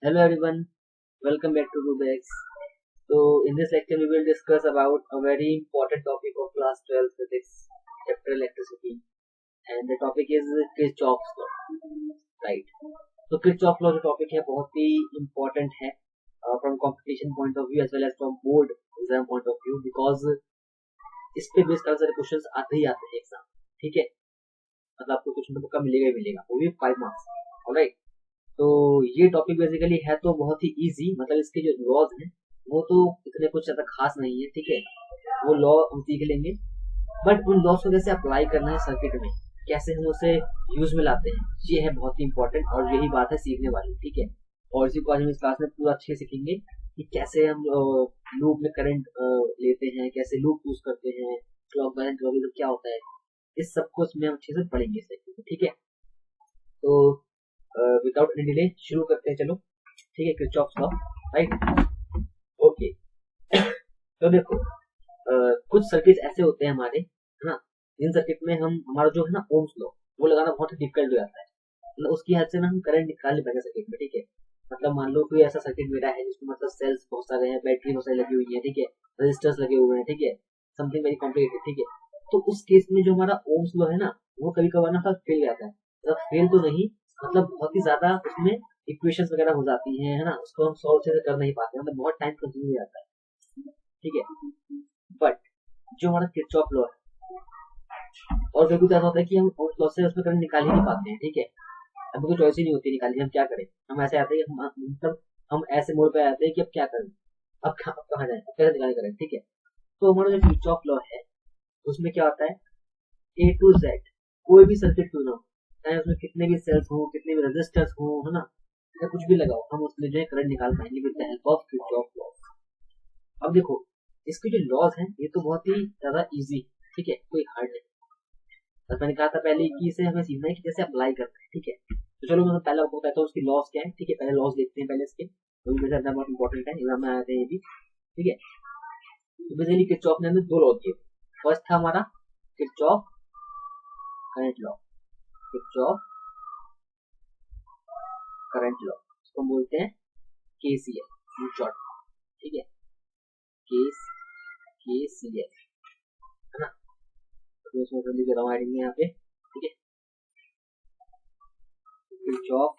Hello everyone, welcome back to Rubex. So in this lecture we will discuss about a very important topic of class 12 physics, chapter electricity, and the topic is Kirchhoff's law, right? तो Kirchhoff law जो topic है बहुत ही important है from competition point of view as well as from board exam point of view because इस पे base काफी सारे questions आते ही आते हैं एग्जाम, ठीक है? मतलब आपको क्वेश्चन तो पक्का मिलेगा ही मिलेगा, वो भी 5 मार्क्स, ऑलराइट? तो ये टॉपिक बेसिकली है तो बहुत ही इजी, मतलब इसके जो लॉज हैं वो तो इतने कुछ ज्यादा खास नहीं है, ठीक है? वो लॉ हम सीख लेंगे, बट उन लॉज को कैसे अप्लाई करना है सर्किट में, कैसे हम उसे यूज में लाते हैं, ये है बहुत ही इंपॉर्टेंट और यही बात है सीखने वाली, ठीक है? और इसी को आज हम इस क्लास में पूरा अच्छे से सीखेंगे कि कैसे हम लूप में करंट लेते हैं, कैसे लूप यूज करते हैं, क्लॉक वाइज क्लॉक वाइज क्या होता है, इस सब को इसमें हम अच्छे से पढ़ेंगे, ठीक है? तो विदाउट एनी डिले शुरू करते हैं, चलो, ठीक है? Kirchhoff's law, right? ओके। तो देखो, कुछ सर्किट ऐसे होते हैं हमारे, है ना, जिन सर्किट में हम हमारा जो है ना ओम्स लॉ वो लगाना बहुत ही डिफिकल्ट हो जाता है, मतलब उसकी हेल्प से ना हम करंट निकाल नहीं पाएंगे सर्किट में, ठीक है? मतलब मान लो कोई ऐसा सर्किट मेरा है जिसमें मतलब सेल्स बहुत सारे हैं, बैटरी बहुत सारी लगी हुई है, ठीक है, रजिस्टर्स लगे हुए हैं, ठीक है, समथिंग वेरी कॉम्प्लिकेटेड, ठीक है? तो उस केस में जो हमारा ओम्स लॉ है ना वो कभी कभार ना फेल जाता है, मतलब फेल तो नहीं, मतलब बहुत ही ज्यादा उसमें इक्वेशंस वगैरह हो जाती हैं, है ना, उसको हम सॉल्व से कर नहीं पाते, मतलब बहुत टाइम कंज्यूम हो जाता है, ठीक है? बट जो हमारा किरचॉफ लॉ है, और कभी ऐसा होता है कि हम उस लॉ से उसमें करंट निकाल ही नहीं पाते हैं, ठीक है? हमें कोई चॉइस ही नहीं होती निकालने, हम क्या करें? हम ऐसे आते हैं मतलब हम ऐसे मोड पे आते हैं कि अब क्या करें, अब कहाँ जाए, कैसे निकालें करंट, ठीक है? तो हमारा जो किरचॉफ लॉ है उसमें क्या होता है, ए टू जेड कोई भी सर्किट क्यों ना हो, चाहे उसमें कितने भी सेल्स हो, कितने भी रेजिस्टर्स हो, है ना, या कुछ भी लगाओ, हम उसमें जो है करंट निकाल पाएंगे with the help of Kirchhoff law. अब देखो, इसके जो लॉज हैं ये तो बहुत ही ज्यादा इजी, ठीक है, कोई हार्ड नहीं। बस मैंने कहा था पहले कि इसे हमें सीखना है कि कैसे अप्लाई करते हैं, ठीक है? तो चलो मैं पहले आपको कहता हूँ उसकी लॉज क्या है, ठीक है? पहले लॉज देखते हैं पहले इसके, तो मुझे ज्यादा बहुत इंपॉर्टेंट है, एग्जाम में आते हैं ये भी, ठीक है? तो बेसिकली किरचॉफ ने हमें दो लॉ दिए। फर्स्ट था हमारा Kirchhoff current law, Kirchhoff current law, इसको हम बोलते हैं केसीएल इन शॉर्ट, ठीक है? केसीएल, है ना? तो मैं इसमें लिख रहा हूँ हेडिंग में यहाँ पे, ठीक है? किरचॉफ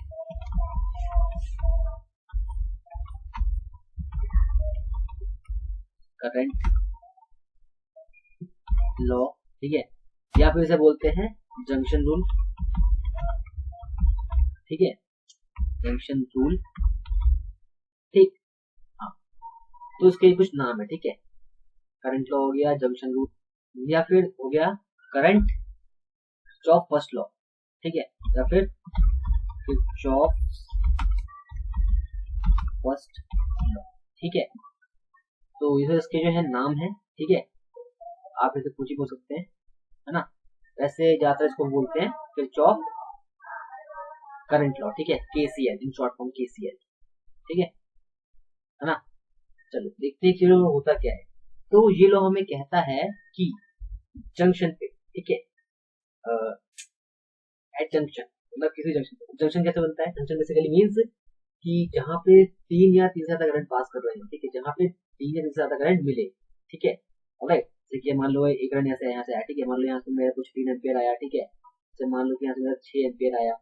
करंट लॉ, ठीक है? या फिर इसे बोलते हैं जंक्शन रूल, ठीक है? जंक्शन रूल, ठीक, हाँ। तो इसके कुछ नाम है, ठीक है? करंट लॉ हो गया, जंक्शन रूल, या फिर हो गया करंट किरचॉफ फर्स्ट लॉ, ठीक है, या फिर किरचॉफ फर्स्ट लॉ, ठीक है? तो ये इसके जो है नाम है, ठीक है? आप इसे कुछ ही बोल सकते हैं, है ना? वैसे ज्यादातर इसको बोलते हैं किरचॉफ करंट लॉ, ठीक है? KCL in short form, KCL, ठीक है ना? चलो देखते हैं कि होता क्या है। तो ये लॉ हमें कहता है कि जंक्शन पे, ठीक है, एट जंक्शन, मतलब किसी जंक्शन, जंक्शन कैसे बनता है? जंक्शन बेसिकली मींस कि जहां पे तीन या तीन से ज्यादा करंट पास कर रहे हैं, ठीक है, जहां पे तीन या तीन से ज्यादा करंट मिले, ठीक है, ऑलराइट? देखिए मान लो एक करंट यहाँ से आया, ठीक है, मान लो यहाँ से मेरा कुछ 3 एम्पियर आया, ठीक है, तो मान लो कि यहाँ से मेरा 6 एम्पियर आया,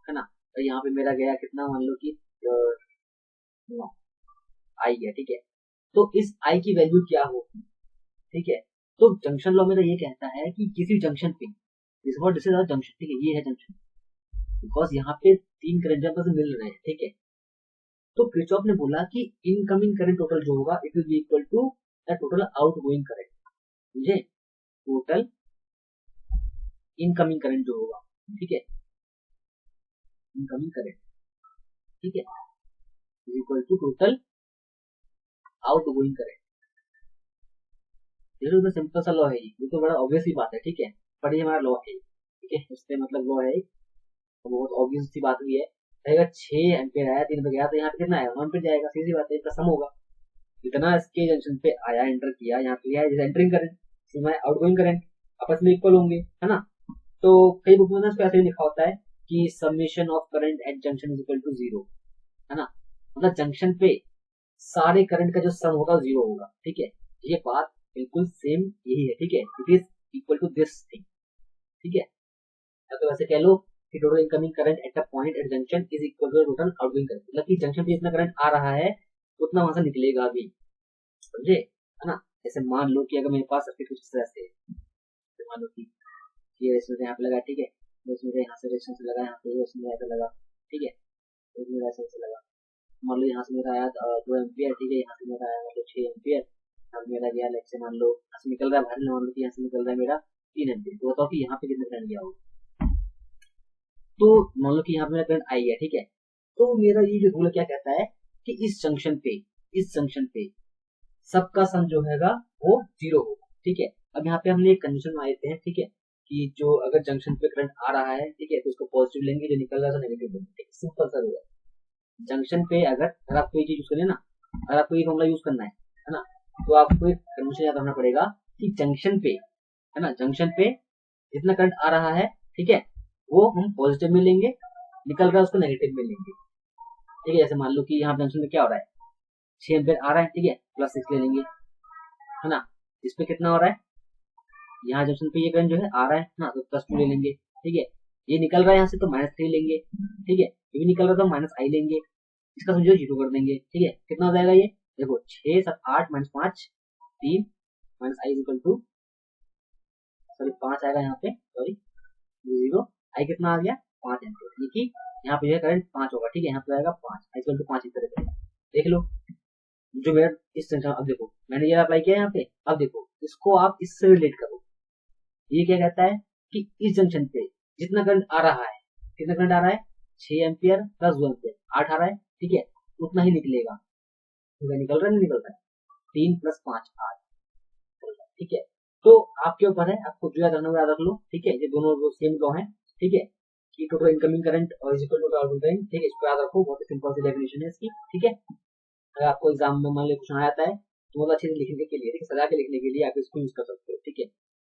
है ना, तो यहाँ पे मेरा गया कितना, मान लो कि आई गया, ठीक है? तो इस आई की वैल्यू क्या होगी, ठीक है? तो जंक्शन लॉ मेरा ये कहता है कि किसी जंक्शन पे, दिस इज जंक्शन, ठीक है, ये है जंक्शन, बिकॉज यहाँ पे तीन करंट आपस में मिल रहे हैं, ठीक है? तो किरचॉफ ने बोला कि इनकमिंग करंट टोटल जो होगा it will be equal to the total outgoing current, समझे? टोटल इनकमिंग करंट जो होगा, ठीक है, इनकमिंग करंट, ठीक है, is equal to total outgoing current. ये तो सिंपल सा लॉ है, ये तो बड़ा ऑब्वियस ही बात है, ठीक है? पर ये हमारा लॉ है, ठीक है, इससे मतलब लॉ है, तो बहुत ऑब्वियस सी बात हुई है। अगर 6 एम्पियर आया 3 पे गया तो यहाँ पे कितना आया, 1 पे जाएगा, सीधी बात है, इसका सम होगा, इतना इसके जंक्शन पे आया, एंटर किया, यहाँ पे आया, जैसे एंटरिंग करंट सिवाय आउटगोइंग करंट आपस में इक्वल होंगे, है ना? तो कई बुक में इसको ऐसे भी लिखा होता है कि summation of current at junction is equal to 0, है ना, मतलब जंक्शन पे सारे करंट का जो सम होगा जीरो होगा, ठीक है। ये बात बिल्कुल सेम यही है, ठीक है। It is equal to this thing, ठीक है। तो वैसे कह लो कि total incoming current at a point at junction is equal to total outgoing current, मतलब कि जंक्शन पे जितना करंट आ रहा है उतना वहां से निकलेगा भी, समझे, है ना। जैसे मान लो कि अगर मेरे पास सर्किट कुछ इस तरह से है, तो मान लो कि ये रेजिस्टेंस यहाँ पे लगा, ठीक है, इसमें यहाँ से रेजिस्टेंस लगा, यहाँ पे रेजिस्टेंस ऐसा लगा, ठीक है, इसमें ऐसा लगा। मान लो यहाँ से मेरा आया 2 एम्पियर, ठीक है, यहाँ से मेरा आया मतलब 6 एम्पियर। अब मेरा गया लेट से मान लो यहाँ से निकल रहा है बाहर, मान लो कि यहाँ से निकल रहा है मेरा 3 एम्पियर। तो बताओ कि यहाँ पे कितना करंट गया होगा। तो मान लो कि यहाँ पे मेरा करंट आई है, ठीक है। तो मेरा ये जो रूल क्या कहता है कि इस जंक्शन पे सबका सम जो हैगा वो जीरो होगा, ठीक है। अब यहाँ पे हमने एक कंडीशन मान लेते हैं, ठीक है, कि जो अगर जंक्शन पे करंट आ रहा है, ठीक है, तो उसको पॉजिटिव लेंगे, जो निकल रहा है तो नेगेटिव लेंगे, ठीक है, सिंपल सा रूल है। जंक्शन पे अगर आपको ये चीज यूज करनी है ना, अगर आपको ये फॉर्मूला यूज करना है ना, तो आपको एक कंडीशन याद रखना पड़ेगा कि जंक्शन पे, है ना, जंक्शन पे जितना करंट आ रहा है, ठीक है, वो हम पॉजिटिव में लेंगे, निकल रहा है उसको नेगेटिव में लेंगे, ठीक है। जैसे मान लो कि यहाँ जंक्शन में क्या हो रहा है, 6 एम्पियर आ रहा है, ठीक है, प्लस 6 ले लेंगे, है ना। इस पे कितना हो रहा है, यहाँ जंक्शन पे ये करंट जो है आ रहा है ना, तो प्लस 2 ले लेंगे, ठीक है। ये निकल रहा है यहाँ से तो -3 लेंगे, ठीक है, ये भी निकल रहा है तो -i लेंगे, इसका समझो जीरो कर देंगे, ठीक है। कितना हो जाएगा ये, देखो 6 7 8 -5 3 -i इक्वल टू, सॉरी 5 आएगा यहाँ पे, सॉरी जीरो, आई कितना आ गया 5 एम्पियर, यानी कि यहाँ पे करंट 5 होगा, ठीक है, यहाँ पे आएगा 5, आई इक्वल टू 5 इस तरह से देख लो। जो मेरा इस सेंटर, अब देखो मैंने ये अप्लाई किया यहाँ पे, अब देखो इसको आप इससे रिलेट करो। ये क्या कहता है कि इस जंक्शन पे जितना करंट आ रहा है, कितना करंट आ रहा है, 6 एम्पियर प्लस 2 एम्पियर 8 आ रहा है, ठीक है, उतना ही निकलेगा, निकल रहा है नहीं निकल रहा है, 3 + 5 8, ठीक है। तो आपके ऊपर है, आपको जो याद रखना याद रख लो, ठीक है। ये दोनों सेम लॉ है, ठीक है, कि टोटल इनकमिंग करंट और is equal to outgoing current, ठीक है, इसको याद रखो, बहुत ही सिंपल सी डेफिनेशन है इसकी, ठीक है। अगर आपको एग्जाम में मान लो कुछ आता है तो बहुत अच्छे से लिखने के लिए, ठीक है, सजा के लिखने के लिए आप इसको यूज कर सकते हो, ठीक है।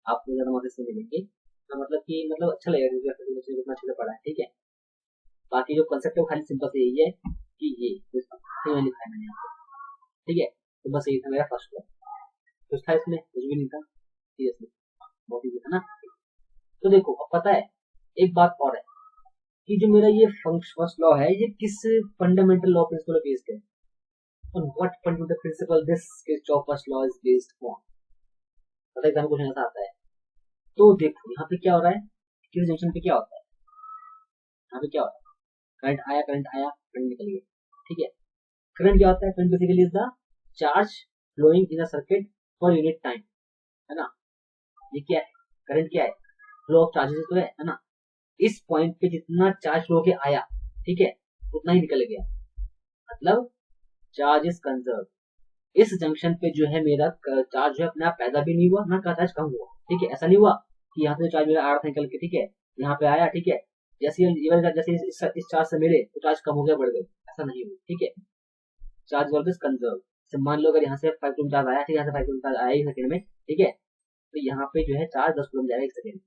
आपको ज्यादा मदद से मिलेंगे, तो मतलब कि मतलब अच्छा लगेगा क्योंकि उतना अच्छे से पढ़ा है, ठीक है। बाकी जो कंसेप्ट है वो खाली सिंपल से यही है कि ये लिखा है मैंने यहाँ पे, ठीक है। तो बस यही था मेरा फर्स्ट क्लास, कुछ था इसमें, कुछ भी नहीं था, सीरियसली बहुत ही था ना। तो देखो अब पता है एक बात और है कि जो मेरा ये फर्स्ट लॉ है ये किस फंडामेंटल लॉ प्रिंसिपल बेस्ड है, on what fundamental principle this Kirchhoff first law is based on, पता एग्जाम क्वेश्चन ऐसा आता है। तो देखो यहाँ पे क्या हो रहा है, किस जंक्शन पे क्या होता है, यहाँ पे क्या होता है, करंट आया करंट निकल गया, ठीक है। करंट क्या होता है, current basically is the charge flowing in a circuit for unit time, है ना। ये क्या है, करंट क्या है, फ्लो ऑफ चार्जेस तो है ना। इस पॉइंट पे जितना चार्ज फ्लो के आया, ठीक है, उतना ही निकल गया, मतलब चार्ज इज कंजर्व। इस जंक्शन पे जो है मेरा चार्ज जो है अपने आप पैदा भी नहीं हुआ ना चार्ज कम हुआ, ठीक है। ऐसा नहीं हुआ कि यहाँ से चार्ज मेरा आ रहा था निकल के, ठीक है, यहाँ पे आया, ठीक है, जैसे जैसे इस चार्ज से मिले तो चार्ज कम हो गया बढ़ गया, ऐसा नहीं हुआ, ठीक है। Charge always conserve. मान लो अगर यहाँ से 5 कूलम चार्ज आया, ठीक है, यहाँ से 5 कूलम चार्ज आया 1 सेकंड में, ठीक है, तो यहाँ पे जो है चार्ज 10 कूलम जाएगा 1 सेकंड,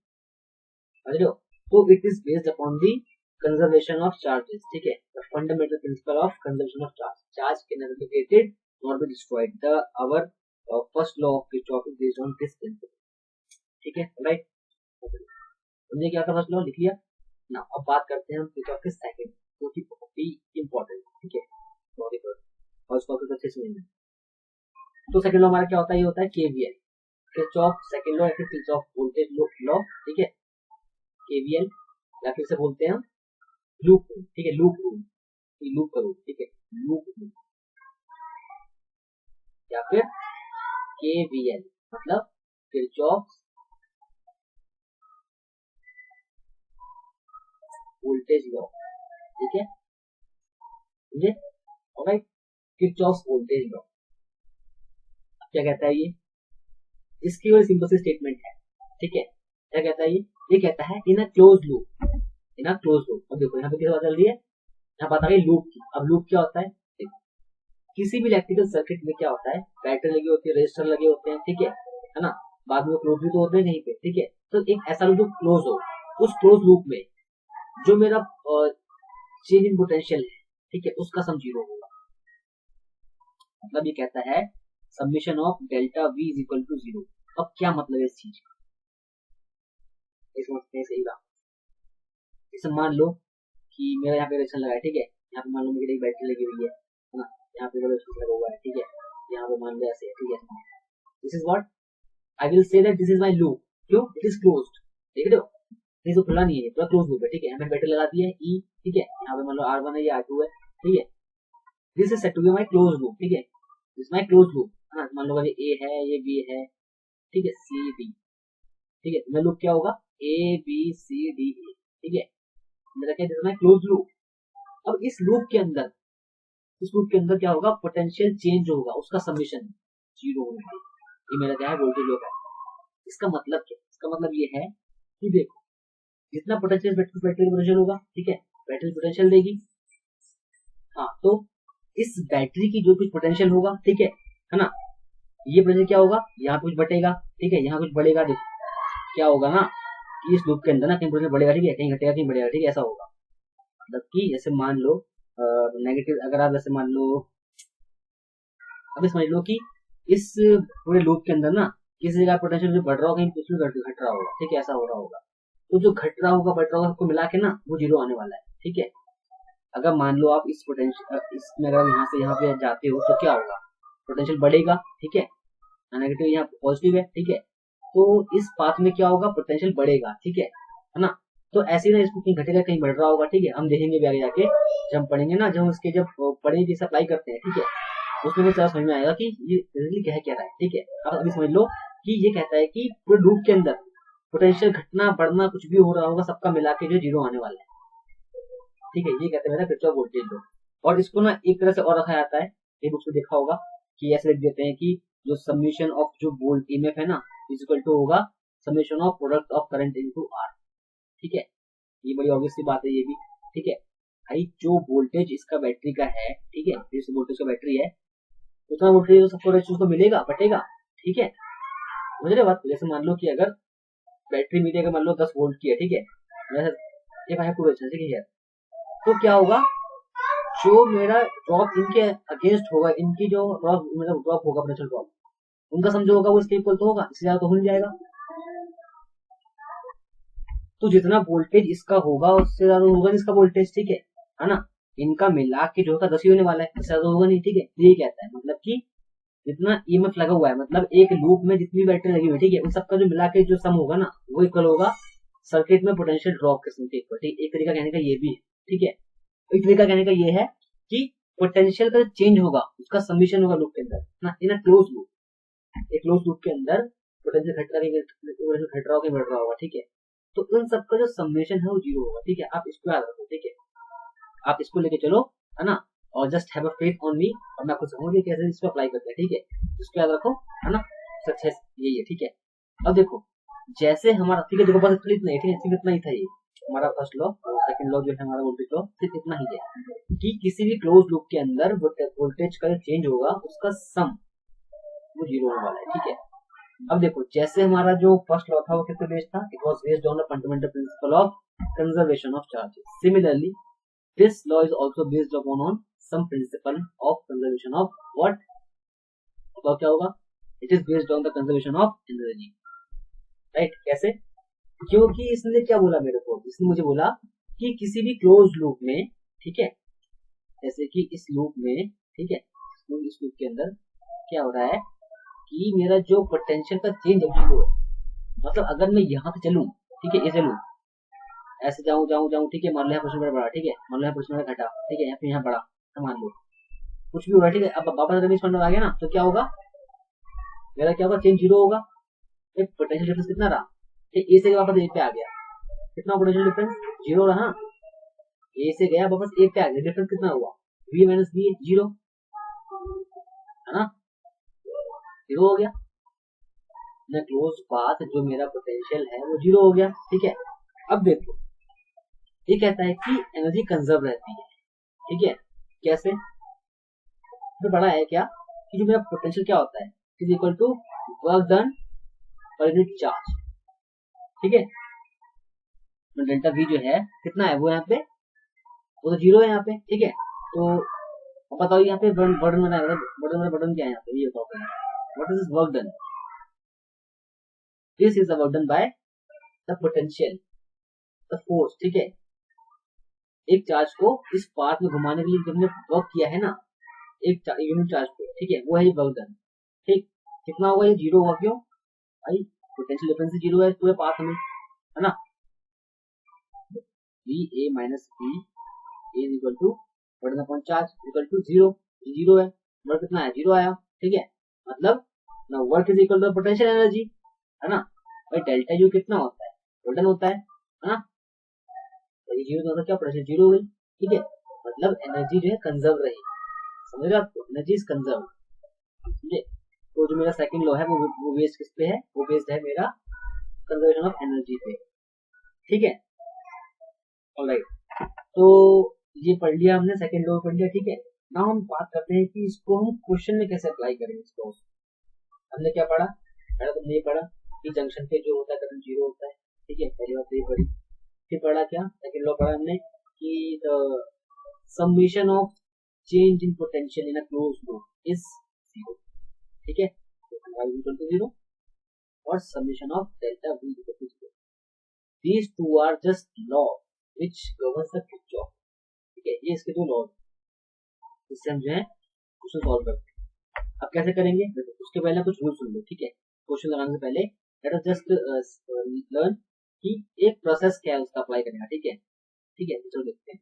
समझ लो। तो it is based upon the conservation of charges, ठीक है, the fundamental principle of conservation of charge, charge can never be created nor be destroyed. The our first law of Kirchhoff is based on this principle. ठीक है, right. हमने क्या था first law लिख लिया ना। अब बात करते हैं हम Kirchhoff के सेकंड, जो कि बहुत ही इंपॉर्टेंट, ठीक है, बहुत ही और उसको आपको अच्छे से समझना। तो सेकंड लॉ हमारा क्या होता है, ये होता है केवीएल, Kirchhoff सेकंड लॉ या फिर Kirchhoff वोल्टेज लॉ, ठीक है, केवीएल या फिर से बोलते हैं हम लूप, ठीक है, लूप रूल, लूप करो, ठीक है, लूप रूल या फिर केवीएल, मतलब किरचॉफ वोल्टेज लॉ, ठीक है, समझे, ऑलराइट। किरचॉफ वोल्टेज लॉ क्या कहता है, इसकी वही सिंपल सी स्टेटमेंट है, ठीक है। क्या कहता है ये कहता है in a close loop, in a close loop. अब देखो यहाँ पे क्या बात चल रही है, यहाँ बात आ गई लूप की। अब लूप क्या होता है, किसी भी इलेक्ट्रिकल सर्किट में क्या होता है, बैटरी लगी होती है, रेजिस्टर लगे होते हैं, ठीक है ना, बाद में क्लोज भी तो होते हैं कहीं पे, ठीक है। तो एक ऐसा लूप जो क्लोज हो, उस क्लोज लूप में जो मेरा चेंज इन पोटेंशियल है, ठीक है, उसका सम जीरो होगा। मतलब ये कहता है summation of delta V is equal to zero. अब क्या मतलब है इस चीज का, समझते हैं सही बात। जैसे मान लो कि मेरा यहाँ पे कनेक्शन लगा है, ठीक है, यहाँ पे मान लो मेरी एक बैटरी लगी हुई है ना, यहाँ पे मेरा स्विच लगा हुआ है, ठीक है, यहाँ पे मान लो ऐसे है, ठीक है। This is what I will say that this is my loop. क्यों? इट इज क्लोज्ड, देख रहे हो, ये तो खुला नहीं है, पूरा क्लोज लूप है, ठीक है। मैंने बैटरी लगा दी है ई, ठीक है, यहाँ पे मान लो R1 है, ये R2 है, ठीक है। This is set to be my close loop, ठीक है, दिस माय क्लोज लूप, हाँ, मान लो ये ए है, ये बी है, ठीक है, सी डी, ठीक है, मेरा लूप क्या होगा, A B C D A, ठीक है, मेरा क्या दिस माय क्लोज लूप। अब इस लूप के अंदर, इस लूप के अंदर क्या होगा, पोटेंशियल चेंज होगा, उसका समीशन जीरो होगा। ये मेरा क्या है, वोल्टेज लूप है। इसका मतलब क्या, इसका मतलब ये है कि देखो जितना पोटेंशियल बैटरी पोटेंशियल होगा, ठीक है, बैटरी पोटेंशियल देगी, हाँ, तो इस बैटरी की जो कुछ पोटेंशियल होगा, ठीक है ना, ये पोटेंशियल क्या होगा, यहाँ कुछ बटेगा, ठीक है, यहाँ कुछ बढ़ेगा, देखो क्या होगा ना कि इस लूप के अंदर ना कहीं पोटेंशियल बढ़ेगा, ठीक है, कहीं घटेगा कहीं बढ़ेगा, ठीक है, ऐसा होगा। मतलब कि जैसे मान लो नेगेटिव, अगर आप जैसे मान लो, अभी समझ लो कि इस पूरे लूप के अंदर ना किसी जगह पोटेंशियल जो बढ़ रहा होगा, कहीं उसमें घट रहा होगा, ठीक है, ऐसा हो रहा होगा। तो जो घट रहा होगा बढ़ रहा होगा सबको मिला के ना वो जीरो आने वाला है, ठीक है। अगर मान लो आप इस पोटेंशियल इसमें अगर यहाँ से यहाँ पे जाते हो तो क्या होगा, पोटेंशियल बढ़ेगा, ठीक है, नेगेटिव यहाँ पॉजिटिव है, ठीक है, तो इस पाथ में क्या होगा, पोटेंशियल बढ़ेगा, ठीक है ना। तो ऐसे ना इसको कहीं घटेगा कहीं बढ़ रहा होगा, ठीक है, हम देखेंगे भी आगे जाके जब हम पढ़ेंगे ना, जब उसके जब पढ़ेंगे अप्लाई करते हैं, ठीक है, उसमें भी समझ में आएगा कि ये रिजल्ट क्या रहा है, ठीक है। अब अभी समझ लो कि ये कहता है कि पूरे लूप के अंदर पोटेंशियल घटना बढ़ना कुछ भी हो रहा होगा सबका मिला के जो जीरो आने वाला है, ठीक है, ये कहते हैं किरचॉफ वोल्टेज लॉ। और इसको ना एक तरह से और रखा जाता है, ये बुक्स में देखा होगा कि ऐसे लिख देते हैं कि जो समीशन ऑफ जो वोल्ट ईएमएफ है ना इज इक्वल टू होगा summation of product of current into R, ठीक है। ये बड़ी ऑब्वियस सी बात है ये भी, ठीक है। भाई जो वोल्टेज इसका बैटरी का है, ठीक है, जिस वोल्टेज का बैटरी है उतना वोल्टेज तो सबको रेजिस्टेंस तो मिलेगा, बटेगा, ठीक है, समझ रहे बात। जैसे मान लो कि अगर बैटरी मेरी अगर मान लो 10 वोल्ट की है, ठीक है, ये भाई पूरा ठीक है, तो क्या होगा, जो मेरा ड्रॉप इनके अगेंस्ट होगा, इनकी जो ड्रॉप होगा पोटेंशियल ड्रॉप, उनका समझो होगा वो इसके इक्वल तो होगा, इससे ज्यादा तो हो नहीं जाएगा। तो जितना वोल्टेज इसका होगा उससे ज्यादा होगा इसका वोल्टेज, ठीक है ना। इनका मिला के जो होगा 10 ही होने वाला है, इससे ज्यादा होगा नहीं, ठीक है। ये कहता है मतलब कि जितना ईएमएफ लगा हुआ है, मतलब एक लूप में जितनी बैटरी लगी हुई है, ठीक है, उन सबका जो मिला के जो सम होगा ना वो इक्वल होगा सर्किट में पोटेंशियल ड्रॉप के सम के इक्वल, ठीक। एक तरीका कहने का ये भी है, ठीक है। एक तरीका कहने का ये है कि पोटेंशियल का चेंज होगा उसका समीशन होगा लूप के अंदर ना, इन अ क्लोज लूप, एक क्लोज लूप के अंदर पोटेंशियल घट रहा होगा बढ़ रहा होगा, ठीक है। तो उन सबका जो समेशन है वो जीरो होगा, ठीक है। आप इसको याद रखो, ठीक है, आप इसको लेके चलो, है ना, और just have a faith on me, और मैं आपको समझूंगी कैसे इसको अप्लाई करते हैं, ठीक है। इसको याद रखो, है ना, सक्सेस यही है, ठीक है। अब देखो जैसे हमारा, ठीक है, देखो बस इतना ही, ठीक है, सिर्फ इतना ही था ये हमारा फर्स्ट लॉ, और सेकंड लॉ जो है हमारा वोल्टेज लॉ, सिर्फ इतना ही है कि किसी भी क्लोज लूप के अंदर वोल्टेज का जो चेंज होगा उसका सम वो जीरो होने वाला है, ठीक है। अब देखो जैसे हमारा जो फर्स्ट लॉ था वो किसपे बेस्ड था, it was based on the fundamental principle of conservation of charges. Similarly this law is also based upon on some principle of conservation of what, तो क्या होगा, it is based on the conservation of energy, right. कैसे, क्योंकि इसने क्या बोला मेरे को, इसने मुझे बोला कि किसी भी क्लोज लूप में, ठीक है, जैसे कि इस लूप में, ठीक है, इस लूप के अंदर क्या हो रहा है कि मेरा जो पोटेंशियल का चेंज है वो है, मतलब अगर मैं यहाँ से चलूं, ठीक है, ये चलूं ऐसे जाऊं जाऊं जाऊं, ठीक है, मान लो यहाँ परसेंट बढ़ा, ठीक है, मान लो यहाँ परसेंट घटा, ठीक है, यहाँ पे यहाँ बढ़ा, मान लो कुछ भी हो रहा है, ठीक है। अब वापस अगर इस पॉइंट आ गया ना तो क्या होगा, मेरा क्या होगा, चेंज जीरो होगा। पोटेंशियल डिफरेंस कितना रहा, ए से वापस ए पे आ गया, कितना पोटेंशियल डिफरेंस जीरो रहा, ए से गया वापस ए पे आ गया, डिफरेंस कितना हुआ, वी माइनस वी जीरो, है ना, जीरो हो गया ना, क्लोज पाथ जो मेरा पोटेंशियल है वो जीरो हो गया, ठीक है। अब देखो ये कहता है कि एनर्जी कंजर्व रहती है, ठीक है, कैसे, तो बड़ा है क्या कि जो मेरा पोटेंशियल क्या होता है is equal to work done per unit charge, ठीक है। तो डेल्टा वी जो है कितना है वो यहाँ पे वो तो जीरो है यहाँ पे, ठीक है। तो बताओ यहाँ पे बर्डन बनाया, बर्डन क्या है यहाँ पे, ये बताओ what is work done. This is the work done by the potential, the force, ठीक है। एक चार्ज को इस पाथ में घुमाने के लिए तुमने वर्क किया है ना, एक यूनिट चार्ज को, ठीक है, वो है वर्क डन। ठीक, कितना होगा, ये जीरो होगा, क्यों भाई, पोटेंशियल डिफरेंस जीरो है पूरे पाथ में, है ना। B A minus B is equal to work upon charge equal to zero, zero है, वर्क कितना है, जीरो आया, ठीक है। मतलब ना work is equal to potential energy, है ना। भाई डेल्टा यू कितना होता है, गोल्डन होता है ना। तो ये जीरो मतलब क्या, पोटेंशियल जीरो हो गई, ठीक है। मतलब एनर्जी जो है कंजर्व रही, समझ रहे आपको, एनर्जी इज कंजर्व, समझे। तो जो मेरा सेकंड लॉ है वो बेस्ड किस पे है, वो बेस्ड है मेरा कंजर्वेशन ऑफ एनर्जी पे, ठीक है। ऑलराइट, तो ये पढ़ लिया हमने, सेकंड लॉ पढ़ लिया, ठीक है। नाउ हम बात करते हैं कि इसको हम क्वेश्चन में कैसे अप्लाई करेंगे इसको। हमने क्या पढ़ा, पहले तुमने ये पढ़ा कि जंक्शन पे जो होता है करंट जीरो होता है, ठीक है, पहली बात तो ये पढ़ी। फिर पढ़ा क्या, सेकंड लॉ पढ़ा हमने कि the summation of change in potential in a closed loop is zero, ठीक है, y इक्वल टू जीरो, और summation of delta v equal to zero. These two are just law which governs the Kirchhoff, ठीक है, ये इसके दो law, इससे हम जो है क्वेश्चन सॉल्व करते हैं। अब कैसे करेंगे, उसके पहले कुछ रूल सुन लो, ठीक है। क्वेश्चन लगाने से पहले लेट अस जस्ट लर्न कि एक प्रोसेस क्या है उसका अप्लाई करने का, ठीक है, ठीक है। चलो देखते हैं।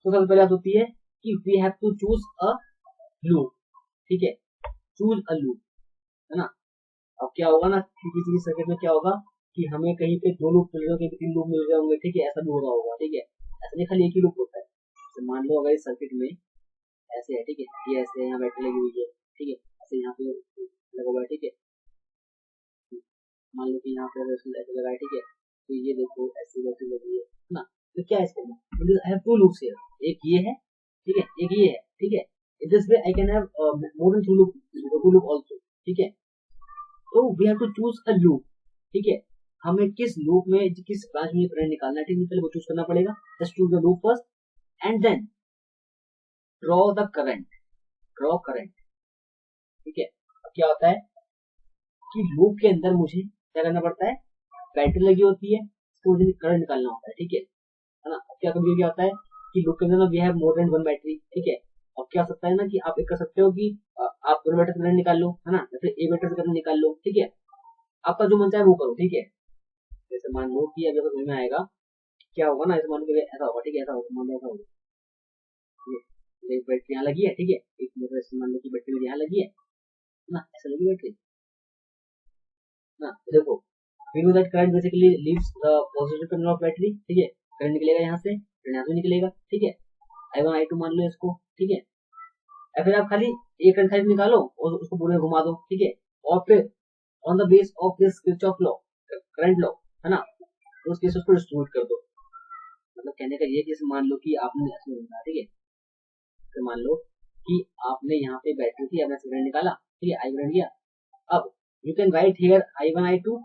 तो सबसे पहले बात होती है कि we have to choose a loop, ठीक है, चूज अ लूप, है ना। अब क्या होगा ना कि किसी सर्किट में क्या होगा कि हमें कहीं पे दो लूप मिल रहे होंगे, तीन लूप मिल रहे होंगे, ठीक है, ऐसा भी हो रहा होगा, ठीक है। ऐसा नहीं खाली एक ही लूप होता है। तो मान लो अगर इस सर्किट में ऐसे है, ठीक है, ये ऐसे यहाँ बैटरी लगी हुई है, ठीक है, ऐसे यहाँ पे लगा हुआ है, ठीक है। मान लो कि यहाँ पे ऐसे लगा है, ठीक है, तो ये देखो ऐसी बैटरी लगी है ना। तो क्या है इसके अंदर, आई हैव टू लूप्स हियर, एक ये है, ठीक है, एक ये है, ठीक है। In this way I can have more than two loop also, ठीक है। तो we have to choose a loop, ठीक है। हमें किस लूप में किस ब्रांच में करंट निकालना है, ठीक है, पहले वो चूज करना पड़ेगा। Just choose the loop first and then draw the current, draw current, ठीक है। अब क्या होता है कि लूप के अंदर मुझे क्या करना पड़ता है, बैटरी लगी होती है, इसको मुझे करंट निकालना होता है, ठीक है ना। अब क्या कभी क्या होता है कि लूप के अंदर we have more than one battery, ठीक है। अब क्या हो सकता है ना कि आप एक कर सकते हो कि आप दोनों बैटरी से करंट निकाल लो, है ना, या फिर ए बैटरी से करंट निकाल लो, ठीक है। आपका जो मन चाहे वो करो, ठीक है। जैसे मान लो कि अभी समझ में आएगा क्या होगा ना, ऐसे मान लो ऐसा होगा, ठीक है, ऐसा होगा, मान लो ऐसा होगा, एक बैटरी यहाँ लगी है, ठीक है, एक मोटर मान लो कि बैटरी यहाँ लगी है ना, ऐसा लगी बैटरी ना। देखो we know that current basically leaves the positive terminal of battery, ठीक है, करंट निकलेगा यहाँ से, करंट यहाँ से निकलेगा, ठीक है। I1 I2 मान लो इसको, ठीक है। या फिर आप खाली एक करंट खाली निकालो और उसको पूरे घुमा दो, ठीक है। और फिर on the base of this Kirchhoff law, current law, है ना, तो उस केस उसको डिस्ट्रीब्यूट कर दो। मतलब कहने का ये जैसे मान लो कि आपने ऐसे निकाला, ठीक है, तो मान लो कि आपने यहाँ पे बैटरी थी, आपने करंट निकाला, ठीक है, I1 गया। अब you can write here I1 I2,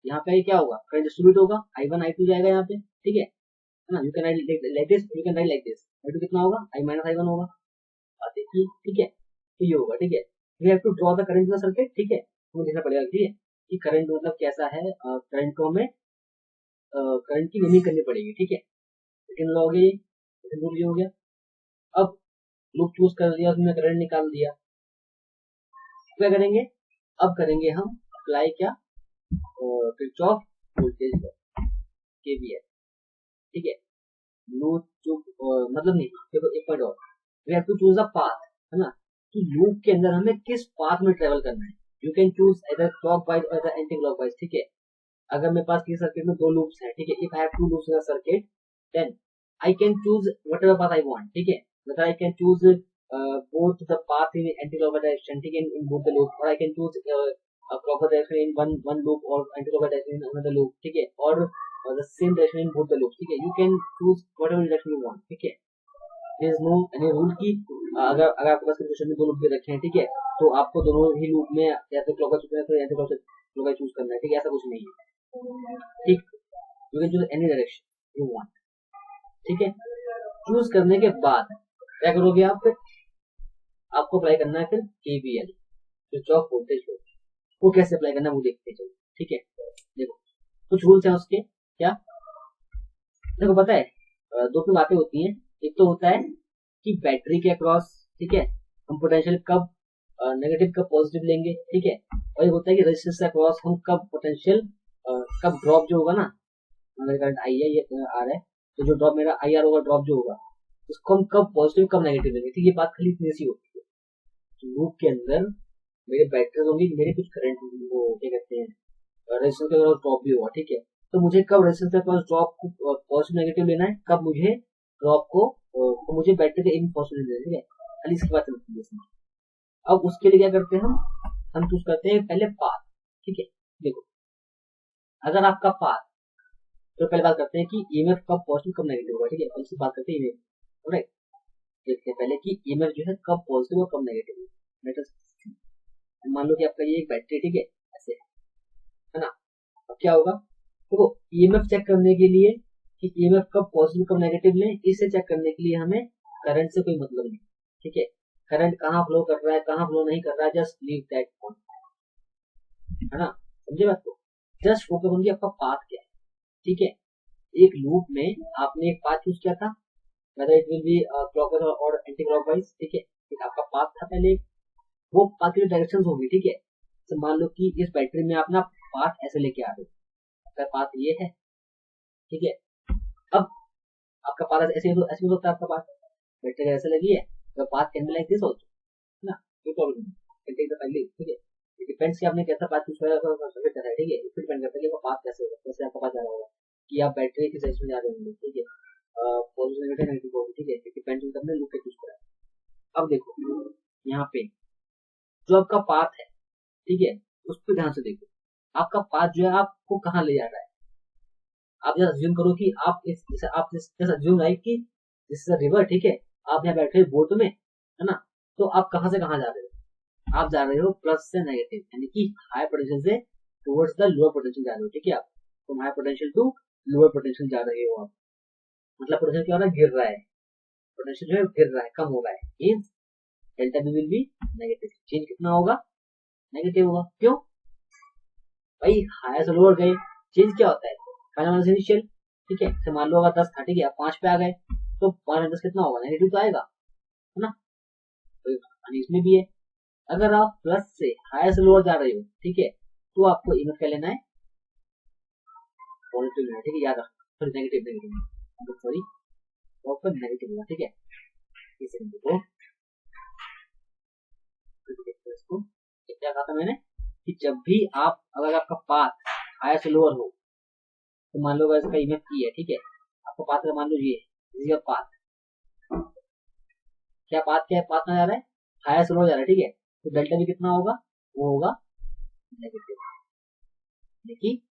यहाँ पे क्या होगा, करंट डिस्ट्रीब्यूट होगा, I1 I2 जाएगा यहाँ पे, ठीक है ना। You can write like this, you can write like this, I2 कितना होगा, I माइनस I1 होगा, बात देखिए, ठीक है। तो ये होगा, ठीक है। We have to draw the current in the circuit, ठीक है, हमें देखना पड़ेगा, ठीक है, कि करंट मतलब कैसा है, करंट को हमें करंट की मीनिंग करनी पड़ेगी, ठीक है। सेकंड लॉ हो गया, सेकंड रूल ये हो गया। अब लूप चूज कर दिया, उसमें करंट निकाल दिया, क्या करेंगे, अब करेंगे हम अप्लाई क्या, किरचॉफ वोल्टेज लॉ, केवीएल, ठीक है। लूप जो मतलब नहीं, देखो एक पॉइंट और, we have to choose the path, है ना, कि लूप के अंदर हमें किस पाथ में ट्रेवल करना है। You can choose either clockwise or either anti clockwise, ठीक है। अगर मेरे पास किसी सर्किट में दो लूप्स हैं, ठीक है, if I have two loops in the circuit then I can choose whatever path I want, ठीक है। whether I can choose both the path in anti-clockwise direction, ठीक है, in both the loops, or I can choose a clockwise direction in one loop or anti-clockwise direction in another loop, ठीक है, or the same direction in both the loops, ठीक है। You can choose whatever direction you want, ठीक है। There is no any rule की अगर आपके पास condition में दो लूप दे रखे हैं, ठीक है, तो आपको दोनों ही लूप में या तो क्लॉकवाइज चूज करना है या एंटी-क्लॉकवाइज चूज करना है, ठीक है, ऐसा कुछ नहीं है, ठीक। You can choose any direction you want, ठीक है। चूज करने के बाद क्या करोगे आप फिर, आपको अप्लाई करना है फिर KVL, जो चौक वोल्टेज हो, वो कैसे अप्लाई करना है वो देखते चलो। ठीक है, देखो कुछ रूल्स हैं उसके। क्या, देखो पता है दो तीन बातें होती हैं। एक तो होता है कि बैटरी के अक्रॉस, ठीक है, हम पोटेंशियल कब नेगेटिव कब पॉजिटिव लेंगे, ठीक है। और एक होता है कि रेजिस्टेंस के अक्रॉस हम कब पोटेंशियल कब ड्रॉप जो होगा ना, मेरा करंट आई है, ये आर है, तो जो ड्रॉप मेरा आई आर होगा, ड्रॉप जो होगा उसको हम कब पॉजिटिव कब नेगेटिव लेंगे। ठीक है, ये बात खाली इतनी सी होती है। लूप के अंदर मेरे बैटरी होंगी, मेरे कुछ करंट वो क्या कहते हैं रेजिस्टेंस के अक्रॉस ड्रॉप भी होगा। ठीक है, तो मुझे कब रेजिस्टेंस के अक्रॉस ड्रॉप को पॉजिटिव नेगेटिव लेना है, कब मुझे ड्रॉप को मुझे बैटरी के इन पॉजिटिव लेना है। ठीक है, खाली इसकी बात चलती है इसमें। अब उसके लिए क्या करते हैं हम चूज करते हैं पहले पाथ। ठीक है, देखो अगर आपका पाथ, तो पहले बात करते हैं कि ईएमएफ कब पॉजिटिव कब नेगेटिव होगा। ठीक है, अब इसकी बात करते हैं ईएमएफ। राइट, देखते हैं पहले कि ईएमएफ जो है कब पॉजिटिव और कब नेगेटिव है। मान लो कि आपका ये एक बैटरी, ठीक है, ऐसे है ना। अब क्या होगा, देखो ईएमएफ चेक करने के लिए कि ईएमएफ कब पॉजिटिव कब नेगेटिव लें, इसे चेक करने के लिए हमें करंट से कोई मतलब नहीं। ठीक है, करंट कहाँ फ्लो कर रहा है कहाँ फ्लो नहीं कर रहा है, जस्ट लीव दैट पॉइंट, है ना। समझे बात को, जस्ट फोकस होंगे आपका पाथ क्या है। ठीक है, एक लूप में आपने एक पाथ चूज किया था, whether it will B clockwise और एंटी क्लॉकवाइज। ठीक है, एक आपका पाथ था पहले, वो पाथ की डायरेक्शन होगी। ठीक है, तो मान लो कि इस बैटरी में आप ना पाथ ऐसे लेके आ रहे हो, आपका पाथ ये है। ठीक है, अब आपका पाथ ऐसे ऐसे हो सकता है, आपका पाथ बैटरी ऐसे लगी है, तो path can be like this also, है ना, कोई प्रॉब्लम नहीं, कैन टेक द फाइल। ठीक है, इट डिपेंड्स कि आपने कैसा पाथ चूज किया है। ठीक है, इट डिपेंड करता है कि आपका पाथ कैसे होगा, कैसे आपका पाथ जा रहा होगा, कि आप बैटरी किस डायरेक्शन में जा रहे होंगे। ठीक है, पॉजिटिव नेगेटिव नेगेटिव होगी। ठीक है, इट डिपेंड्स करने लूप के चूज करा है। अब देखो यहाँ पे जो आपका पाथ है, ठीक है, उस पर ध्यान से देखो, आपका पाथ जो है आपको कहाँ ले जा रहा है। आप जैसे अज्यूम करो कि आप इस जैसे आप जैसे अज्यूम लाइक कि दिस इज अ रिवर। ठीक है, आप यहाँ बैठे बोट में, है ना, तो आप कहाँ से कहाँ जा रहे हो, आप जा रहे हो प्लस से नेगेटिव, यानी कि हाई पोटेंशियल से टुवर्ड्स द लोअर पोटेंशियल जा रहे हो। ठीक है, आप from high potential to lower potential जा रहे हो आप, मतलब पोटेंशियल क्या हो रहा है, गिर रहा है, पोटेंशियल जो है गिर रहा है, कम हो रहा है, means delta B will be negative, change कितना होगा, नेगेटिव होगा। क्यों भाई, हायर से लोअर गए, चेंज क्या होता है, फाइनल इनिशियल। ठीक है, तो मान लो अगर 10 था, ठीक है, 5 पे आ गए, तो 5 कितना होगा, नेगेटिव तो आएगा, है ना। तो इसमें भी है, अगर आप प्लस से हायर से लोअर जा रहे हो, ठीक है, तो आपको ईएमएफ क्या लेना है, पॉजिटिव लेना है। ठीक है, याद रखना, सॉरी नेगेटिव नेगेटिव सॉरी और नेगेटिव लेना। ठीक है, इसे देखो इसको क्या कहा था मैंने, कि जब भी आप अगर आपका पाथ हायर से लोअर हो, तो मान लो इसका ईएमएफ ई है। ठीक है, आपका पाथ मान लो ये पाथ, क्या पाथ क्या है, पाथ में जा रहा है हायर से लोअर जा रहा है। ठीक है, तो डेल्टा भी कितना होगा, वो होगा नेगेटिव, देखिए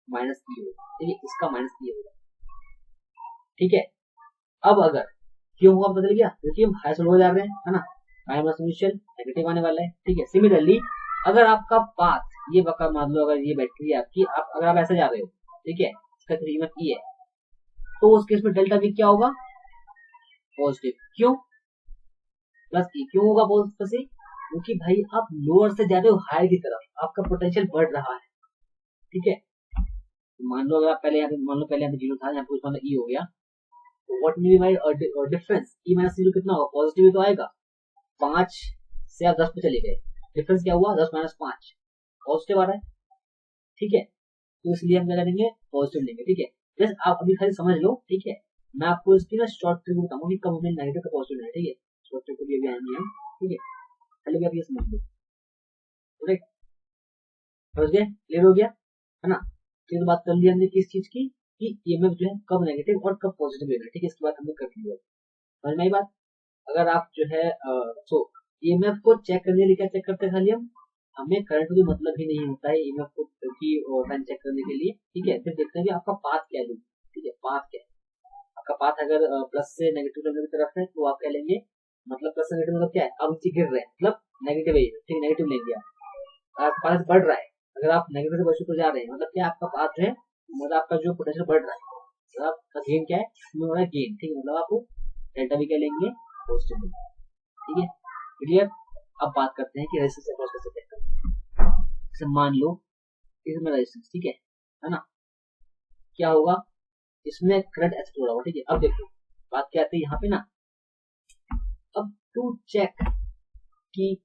माइनस ई होगा। ठीक है, इसका माइनस ई होगा। ठीक है, अब अगर क्यों होगा बदल गया, क्योंकि हम हायर से लोअर जा रहे हैं, है ना, माइनस इनिशियल नेगेटिव आने वाला है। ठीक है, सिमिलरली अगर आपका पाथ ये बका, मान लो अगर ये बैटरी है आपकी, आप अगर आप ऐसे जा रहे हो, ठीक है, इसका कीमत ई है, तो उस केस में डेल्टा भी क्या होगा, पॉजिटिव। क्यों, प्लस ई क्यों होगा पॉजिटिव से, क्योंकि भाई आप लोअर से जा रहे हो हायर की तरफ, आपका पोटेंशियल बढ़ रहा है। ठीक है, मान लो अगर आप पहले यहाँ पे, मान लो पहले यहाँ पे 0 था, यहाँ पे उसमें ई हो गया, तो what will be my difference, E minus 0 कितना होगा, पॉजिटिव तो आएगा। 5 से आप 10 पे चले गए, डिफरेंस क्या हुआ, 10 माइनस 5, पॉजिटिव आ रहा है। ठीक है, तो इसलिए हम क्या करेंगे, पॉजिटिव लेंगे। ठीक है, जैसे आप अभी खाली समझ लो। ठीक है, मैं आपको इसकी ना शॉर्ट ट्रिक बताऊंगा कि कब हमें नेगेटिव का पॉजिटिव लेना है। ठीक है, शॉर्ट ट्रिक भी अभी आएंगे हम। ठीक है, खाली भी आप ये समझ लो, राइट, समझ गए, क्लियर हो गया, है ना। फिर बात कर ली हमने किस चीज की, कि ईएमएफ जो है कब नेगेटिव और कब पॉजिटिव लेना है। ठीक है, इसकी बात हमने कर ली है, समझ में आई बात। अगर आप जो है सो ईएमएफ को चेक करने के लिए क्या चेक करते हैं, खाली हम, हमें करंट को मतलब ही नहीं होता है ईएमएफ को की टाइम चेक करने के लिए। ठीक है, फिर देखते हैं कि आपका पाथ क्या है। ठीक है, पाथ क्या है आपका, पाथ अगर प्लस से नेगेटिव नंबर की तरफ है, तो आप क्या लेंगे, मतलब प्लस नेगेटिव मतलब क्या है, आप नीचे गिर रहे हैं, मतलब नेगेटिव है। ठीक है, नेगेटिव लेंगे आप, आपका पाथ बढ़ रहा है, अगर आप नेगेटिव से पॉजिटिव जा रहे हैं, मतलब क्या आपका पाथ है, मतलब आपका जो पोटेंशियल बढ़ रहा है, मतलब आपका गेन क्या है, गेन। ठीक है, मतलब आप डेल्टा भी क्या लेंगे, पॉजिटिव मिला। ठीक है, क्लियर। अब बात करते हैं कि रेजिस्टेंस अक्रॉस कैसे चेक करते हैं। जैसे मान लो इसमें रेजिस्टेंस, ठीक है ना, क्या होगा, इसमें करंट ऐसे फ्लो होगा। ठीक है, अब देखो बात क्या आती है यहाँ पे ना, अब टू चेक कि